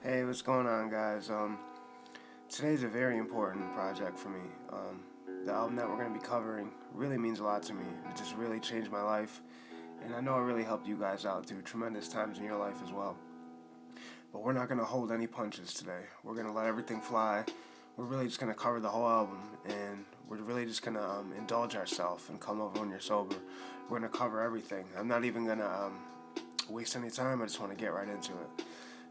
Hey, what's going on, guys? Today's a very important project for me. The album that we're going to be covering really means a lot to me. It just really changed my life, and I know it really helped you guys out through tremendous times in your life as well. But we're not going to hold any punches today. We're going to let everything fly. We're really just going to cover the whole album, and we're really just going to indulge ourselves and come over when you're sober. We're going to cover everything. I'm not even going to waste any time. I just want to get right into it.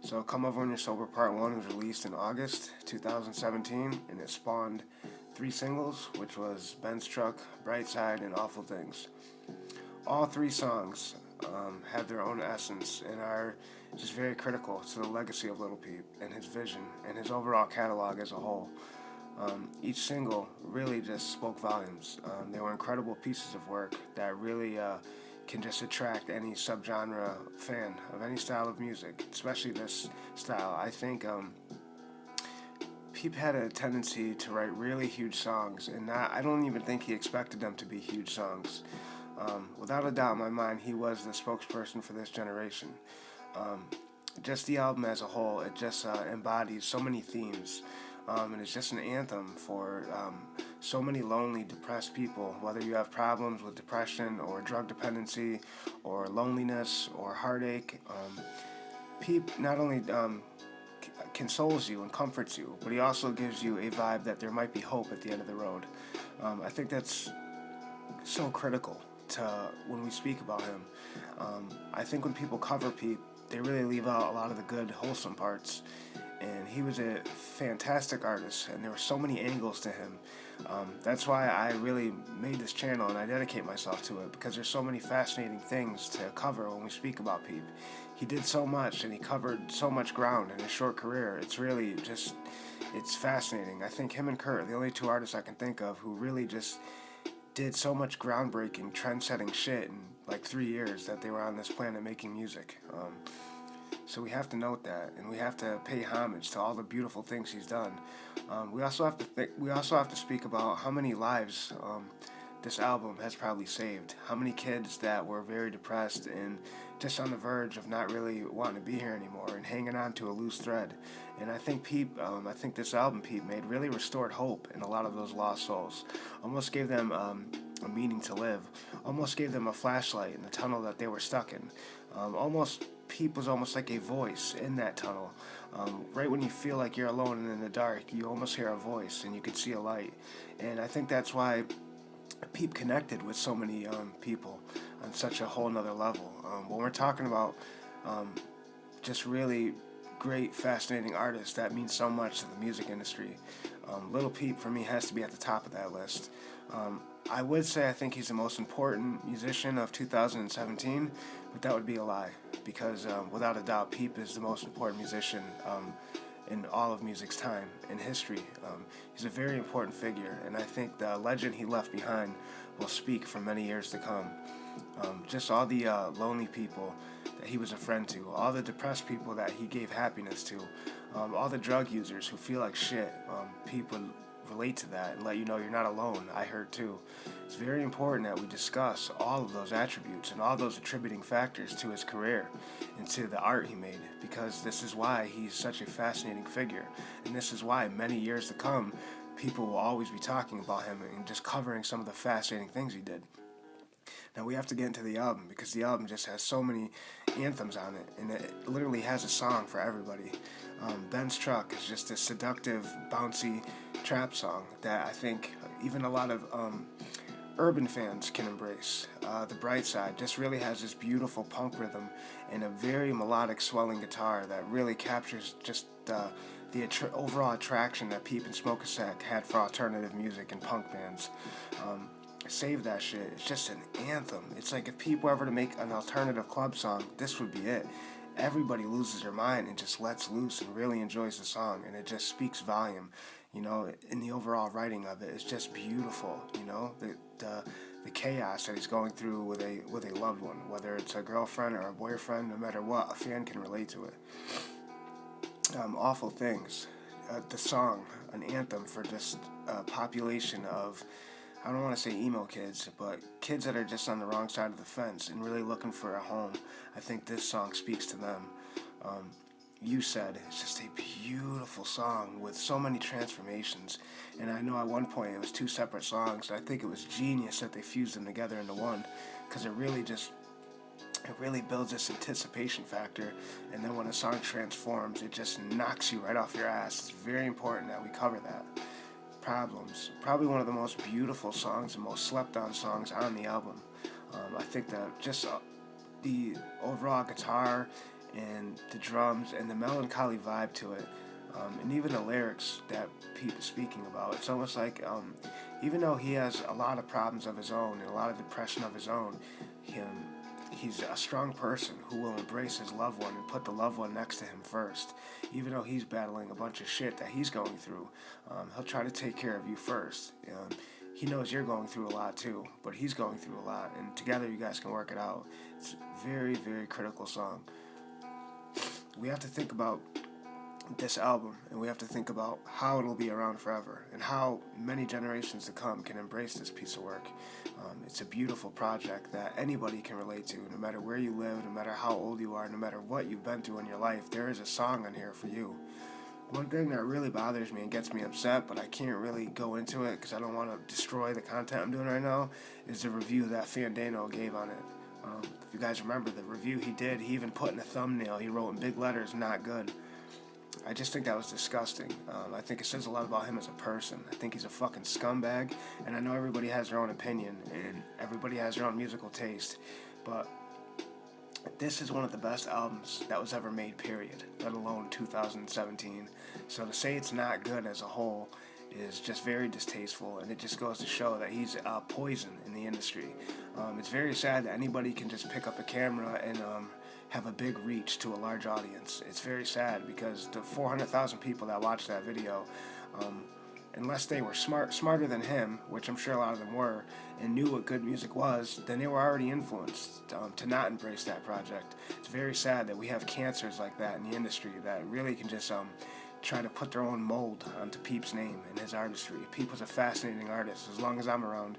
So Come Over When You're Sober Part 1 was released in August 2017, and it spawned 3 singles, which was Ben's Truck, Brightside, and Awful Things. All 3 songs have their own essence and are just very critical to the legacy of Lil Peep and his vision and his overall catalog as a whole. Each single really just spoke volumes. They were incredible pieces of work that really can just attract any subgenre fan of any style of music, especially this style. I think Peep had a tendency to write really huge songs, and I don't even think he expected them to be huge songs. Without a doubt in my mind, he was the spokesperson for this generation. Just the album as a whole, it just embodies so many themes, and it's just an anthem for so many lonely, depressed people, whether you have problems with depression or drug dependency or loneliness or heartache. Peep not only consoles you and comforts you, but he also gives you a vibe that there might be hope at the end of the road. I think that's so critical to when we speak about him. I think when people cover Peep, they really leave out a lot of the good, wholesome parts. And he was a fantastic artist, and there were so many angles to him. That's why I really made this channel, and I dedicate myself to it, because there's so many fascinating things to cover when we speak about Peep. He did so much, and he covered so much ground in his short career. It's really just, it's fascinating. I think him and Kurt are the only 2 artists I can think of who really just did so much groundbreaking, trend-setting shit in like 3 years that they were on this planet making music. So we have to note that, and we have to pay homage to all the beautiful things he's done. We also have to speak about how many lives this album has probably saved. How many kids that were very depressed and just on the verge of not really wanting to be here anymore and hanging on to a loose thread. And I think this album Peep made really restored hope in a lot of those lost souls. Almost gave them a meaning to live. Almost gave them a flashlight in the tunnel that they were stuck in. Peep was almost like a voice in that tunnel. Right when you feel like you're alone and in the dark, you almost hear a voice and you can see a light. And I think that's why Peep connected with so many people on such a whole nother level. When we're talking about just really great, fascinating artists, that means so much to the music industry. Lil Peep, for me, has to be at the top of that list. I would say I think he's the most important musician of 2017, but that would be a lie, because without a doubt, Peep is the most important musician in all of music's time, in history. He's a very important figure, and I think the legend he left behind will speak for many years to come. Just all the lonely people that he was a friend to, all the depressed people that he gave happiness to, all the drug users who feel like shit. Peep would relate to that and let you know you're not alone. I hurt too. It's very important that we discuss all of those attributes and all those attributing factors to his career and to the art he made, because this is why he's such a fascinating figure, and this is why many years to come people will always be talking about him and just covering some of the fascinating things he did. Now we have to get into the album, because the album just has so many anthems on it, and it literally has a song for everybody. Ben's Truck is just a seductive, bouncy trap song that I think even a lot of urban fans can embrace. The Brightside just really has this beautiful punk rhythm and a very melodic, swelling guitar that really captures just the overall attraction that Peep and Smokeasac had for alternative music and punk bands. Save that shit. It's just an anthem. It's like if Peep were ever to make an alternative club song, this would be it. Everybody loses their mind and just lets loose and really enjoys the song, and it just speaks volume. You know, in the overall writing of it, it's just beautiful. You know, the chaos that he's going through with a loved one, whether it's a girlfriend or a boyfriend, no matter what, a fan can relate to it. Awful Things, the song, an anthem for just a population of, I don't want to say emo kids, but kids that are just on the wrong side of the fence and really looking for a home. I think this song speaks to them. You Said is just a beautiful song with so many transformations. And I know at one point it was two separate songs. I think it was genius that they fused them together into one, because it really builds this anticipation factor. And then when a song transforms, it just knocks you right off your ass. It's very important that we cover that. Problems, probably one of the most beautiful songs and most slept on songs on the album. I think that just the overall guitar and the drums and the melancholy vibe to it, and even the lyrics that Pete is speaking about. It's almost like, even though he has a lot of problems of his own and a lot of depression of his own, he's a strong person who will embrace his loved one and put the loved one next to him first. Even though he's battling a bunch of shit that he's going through, he'll try to take care of you first. He knows you're going through a lot too, but he's going through a lot, and together you guys can work it out. It's a very, very critical song. We have to think about this album, and we have to think about how it'll be around forever and how many generations to come can embrace this piece of work. It's a beautiful project that anybody can relate to, no matter where you live, no matter how old you are, no matter what you've been through in your life. There is a song on here for you. One thing that really bothers me and gets me upset, but I can't really go into it because I don't want to destroy the content I'm doing right now, is the review that Fandano gave on it. If you guys remember the review he did, he even put in a thumbnail, he wrote in big letters, "Not good." I just think that was disgusting. I think it says a lot about him as a person. I think he's a fucking scumbag, and I know everybody has their own opinion, and everybody has their own musical taste, but this is one of the best albums that was ever made, period, let alone 2017. So to say it's not good as a whole is just very distasteful, and it just goes to show that he's a poison in the industry. It's very sad that anybody can just pick up a camera and have a big reach to a large audience. It's very sad because the 400,000 people that watched that video, unless they were smarter than him, which I'm sure a lot of them were, and knew what good music was, then they were already influenced to not embrace that project. It's very sad that we have cancers like that in the industry that really can just try to put their own mold onto Peep's name and his artistry. Peep was a fascinating artist. As long as I'm around,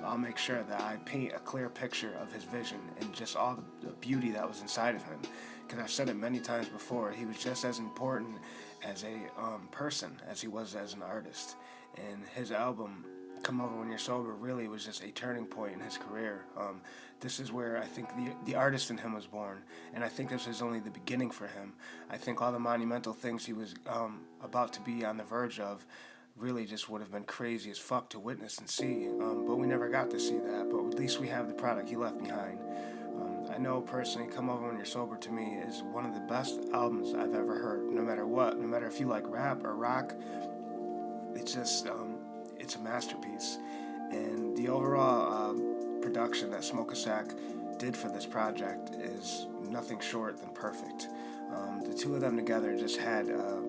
I'll make sure that I paint a clear picture of his vision and just all the beauty that was inside of him. Because I've said it many times before, he was just as important as a person as he was as an artist. And his album, Come Over When You're Sober, really was just a turning point in his career. This is where I think the artist in him was born, and I think this was only the beginning for him. I think all the monumental things he was about to be on the verge of really just would have been crazy as fuck to witness and see, but we never got to see that, but at least we have the product he left behind. I know personally Come Over When You're Sober to me is one of the best albums I've ever heard, no matter what, no matter if you like rap or rock. It's just, it's a masterpiece, and the overall production that Smokeasac did for this project is nothing short than perfect. The two of them together just had a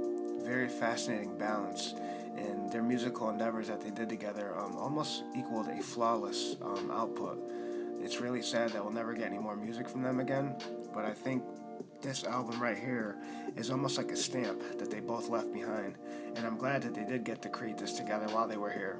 very fascinating balance, and their musical endeavors that they did together almost equaled a flawless output. It's really sad that we'll never get any more music from them again, but I think this album right here is almost like a stamp that they both left behind, and I'm glad that they did get to create this together while they were here.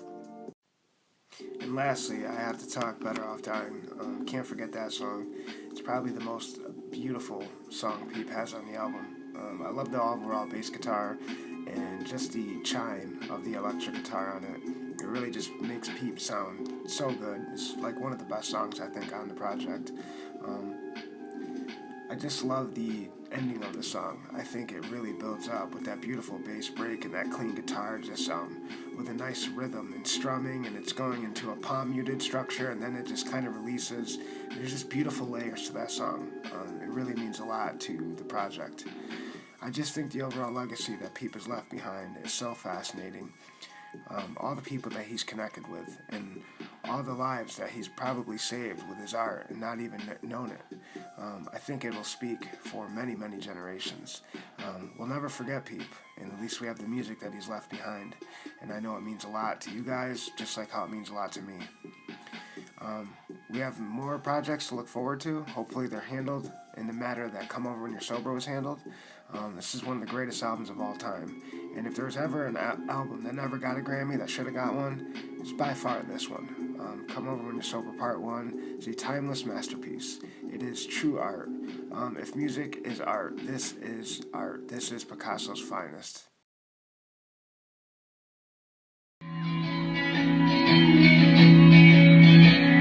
And lastly, I have to talk Better Off Dying. Can't forget that song. It's probably the most beautiful song Peep has on the album. I love the overall bass guitar and just the chime of the electric guitar on it. It really just makes Peep sound so good. It's like one of the best songs I think on the project. I just love the ending of the song. I think it really builds up with that beautiful bass break and that clean guitar just with a nice rhythm and strumming, and it's going into a palm muted structure, and then it just kind of releases. There's just beautiful layers to that song. It really means a lot to the project. I just think the overall legacy that Peep has left behind is so fascinating. All the people that he's connected with, and all the lives that he's probably saved with his art and not even known it. I think it will speak for many, many generations. We'll never forget Peep, and at least we have the music that he's left behind. And I know it means a lot to you guys, just like how it means a lot to me. We have more projects to look forward to. Hopefully they're handled in the manner that Come Over When You're Sober was handled. This is one of the greatest albums of all time. And if there was ever an album that never got a Grammy that should have got one, it's by far this one. Come Over When You're Sober Part 1 is a timeless masterpiece. It is true art. If music is art, this is art. This is Picasso's finest.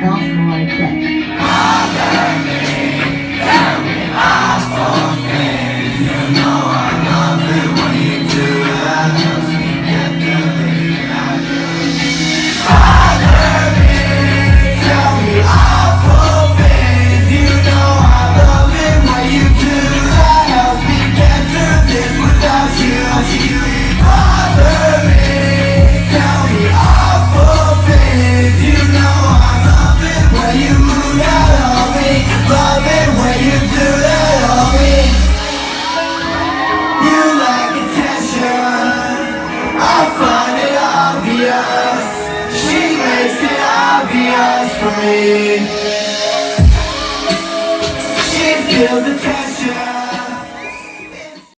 Gothboiclique. She feels the tension.